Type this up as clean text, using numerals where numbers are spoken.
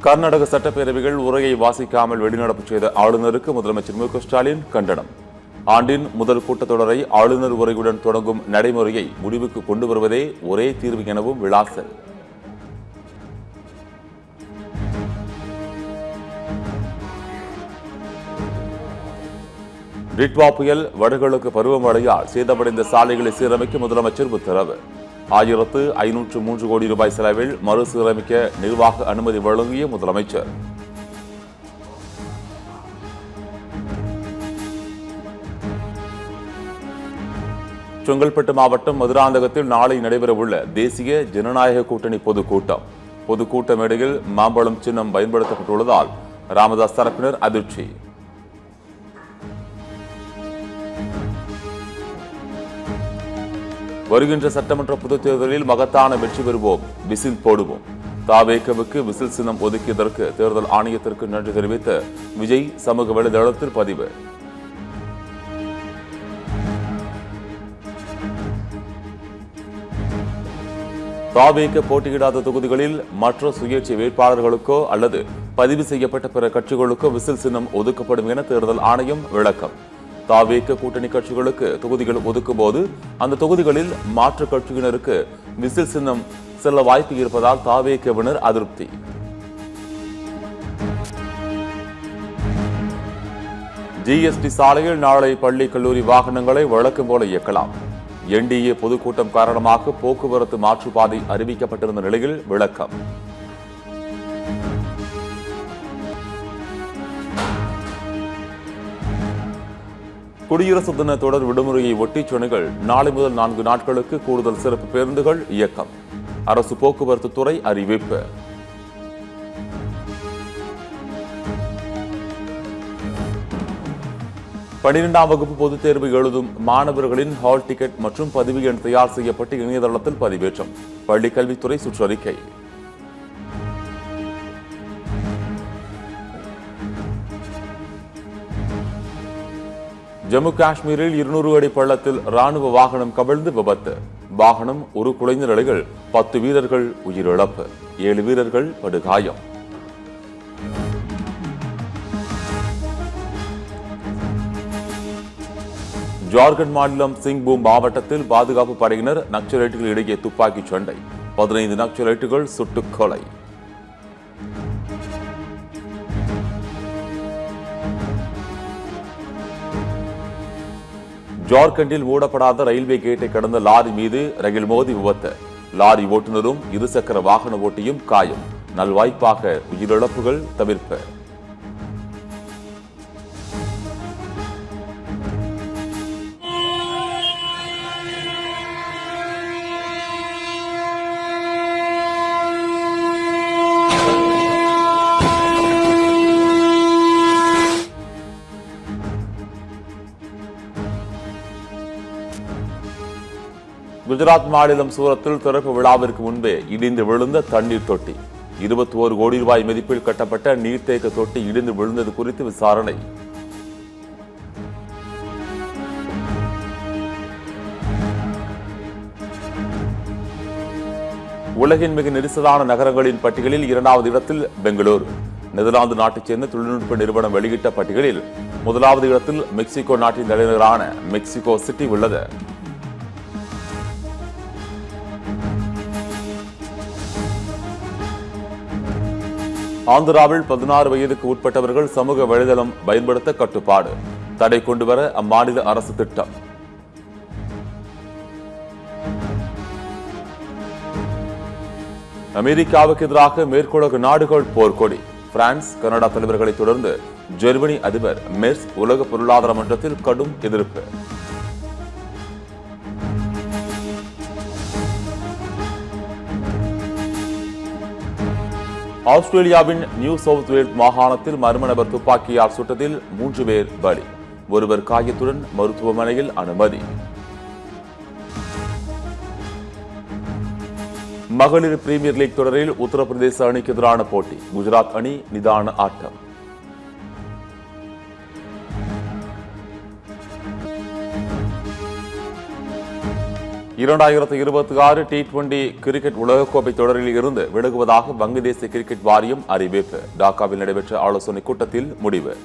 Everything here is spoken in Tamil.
கர்நாடக சட்டப்பேரவைகள் உரையை வாசிக்காமல் வெளிநடப்பு செய்த ஆளுநருக்கு முதலமைச்சர் மு க ஸ்டாலின் கண்டனம். ஆண்டின் முதல் கூட்டத்தொடரை ஆளுநர் உரையுடன் தொடங்கும் நடைமுறையை முடிவுக்கு கொண்டு வருவதே ஒரே தீர்வு எனவும் விளாசல். டிட்வா புயல் வடகிழக்கு பருவமழையால் சேதமடைந்த சாலைகளை சீரமைக்க முதலமைச்சர் உத்தரவு. 1503 கோடி ரூபாய் செலவில் மறுசீரமைக்க நிர்வாக அனுமதி வழங்கிய முதலமைச்சர். செங்கல்பட்டு மாவட்டம் மதுராந்தகத்தில் நாளை நடைபெறவுள்ள தேசிய ஜனநாயக கூட்டணி பொதுக்கூட்ட மேடையில் மாம்பழம் சின்னம் பயன்படுத்தப்பட்டுள்ளதால் ராமதாஸ் தரப்பினர் அதிர்ச்சி. வருகின்ற சட்டமன்ற பொதுத் தேர்தலில் மகத்தான வெற்றி பெறுவோம், விசில் போடுவோம். தாவேகவுக்கு விசில் சின்னம் ஒதுக்கியதற்கு தேர்தல் ஆணையத்திற்கு நன்றி தெரிவித்த விஜய் சமூக வலைதளத்தில் பதிவு. தாவேக போட்டியிடாத தொகுதிகளில் மற்ற சுயேட்சை வேட்பாளர்களுக்கோ அல்லது பதிவு செய்யப்பட்ட பிற கட்சிகளுக்கோ விசில் சின்னம் ஒதுக்கப்படும் என தேர்தல் ஆணையம் விளக்கம். தாவேக கூட்டணி கட்சிகளுக்கு தொகுதிகள் ஒதுக்கும் போது அந்த தொகுதிகளில் மாற்று கட்சியினருக்கு விசில் சின்னம் செல்ல வாய்ப்பு இருப்பதால் தாவேகவினர் அதிருப்தி. ஜிஎஸ்டி சாலையில் நாளை பள்ளி கல்லூரி வாகனங்களை வழக்கம் போல இயக்கலாம். என்டிஏ பொதுக்கூட்டம் காரணமாக போக்குவரத்து மாற்றுப்பாதை அறிவிக்கப்பட்டிருந்த நிலையில் விளக்கம். குடியரசு தின தொடர் விடுமுறையை ஒட்டி சென்னையில் நாளை முதல் 4 நாட்களுக்கு கூடுதல் சிறப்பு பேருந்துகள் இயக்கம். அரசு போக்குவரத்து துறை அறிவிப்பு. பன்னிரெண்டாம் வகுப்பு பொதுத் தேர்வு எழுதும் மாணவர்களின் ஹால் டிக்கெட் மற்றும் பதிவு எண் தயார் செய்யப்பட்டு இணையதளத்தில் பதிவேற்றம். பள்ளிக் கல்வித்துறை சுற்றறிக்கை. ஜம்மு காஷ்மீரில் 200 அடி பள்ளத்தில் ராணுவ வாகனம் கவிழ்ந்து விபத்து. வாகனம் ஒரு குலைந்த நிலையில் 10 வீரர்கள் உயிரிழப்பு, 7 வீரர்கள் படுகாயம். ஜார்க்கண்ட் மாநிலம் சிங்பூம் மாவட்டத்தில் பாதுகாப்பு படையினர் நக்சலைட்டுகள் இடையே துப்பாக்கிச் சண்டை. 15 நக்சலைட்டுகள் சுட்டுக் கொலை. ஜார்க்கண்டில் மூடப்படாத ரயில்வே கேட்டை கடந்த லாரி மீது ரயில் மோதி விபத்து. லாரி ஓட்டுநரும் இருசக்கர வாகன ஓட்டியும் காயம். நல்வாய்ப்பாக உயிரிழப்புகள் தவிர்ப்பு. குஜராத் மாநிலம் சூரத்தில் திறப்பு விழாவிற்கு முன்பே இடிந்து விழுந்த தண்ணீர் தொட்டி. 21 கோடி ரூபாய் மதிப்பில் கட்டப்பட்ட நீர்த்தேக்க தொட்டி இடிந்து விழுந்தது குறித்து விசாரணை. உலகின் மிக நெரிசலான நகரங்களின் பட்டியலில் 2வது இடத்தில் பெங்களூரு. நெதர்லாந்து நாட்டைச் சேர்ந்த தொழில்நுட்ப நிறுவனம் வெளியிட்ட பட்டியலில் 1வது இடத்தில் மெக்சிகோ நாட்டின் தலைநகரான மெக்சிகோ சிட்டி உள்ளது. ஆந்திராவில் 16 வயதுக்கு உட்பட்டவர்கள் சமூக வலைதளம் பயன்படுத்த கட்டுப்பாடு. தடை கொண்டுவர அம்மாநில அரசு திட்டம். அமெரிக்காவுக்கு எதிராக மேற்குலக நாடுகள் போர்க்கொடி. பிரான்ஸ், கனடா தலைவர்களை தொடர்ந்து ஜெர்மனி அதிபர் மெர்ஸ் உலக பொருளாதார மன்றத்தில் கடும் எதிர்ப்பு. ஆஸ்திரேலியாவின் நியூ சவுத் வேல்ஸ் மாகாணத்தில் மர்ம நபர் துப்பாக்கியால் சுட்டதில் 3 பேர் பலி. ஒருவர் காயத்துடன் மருத்துவமனையில் அனுமதி. மகளிர் பிரீமியர் லீக் தொடரில் உத்தரப்பிரதேச அணிக்கு எதிரான போட்டி. குஜராத் அணி நிதான ஆட்டம். 2026 T20 கிரிக்கெட் உலகக்கோப்பை தொடரில் இருந்து விலகுவதாக வங்கதேச கிரிக்கெட் வாரியம் அறிவிப்பு. டாக்காவில் நடைபெற்ற ஆலோசனைக் கூட்டத்தில் முடிவு.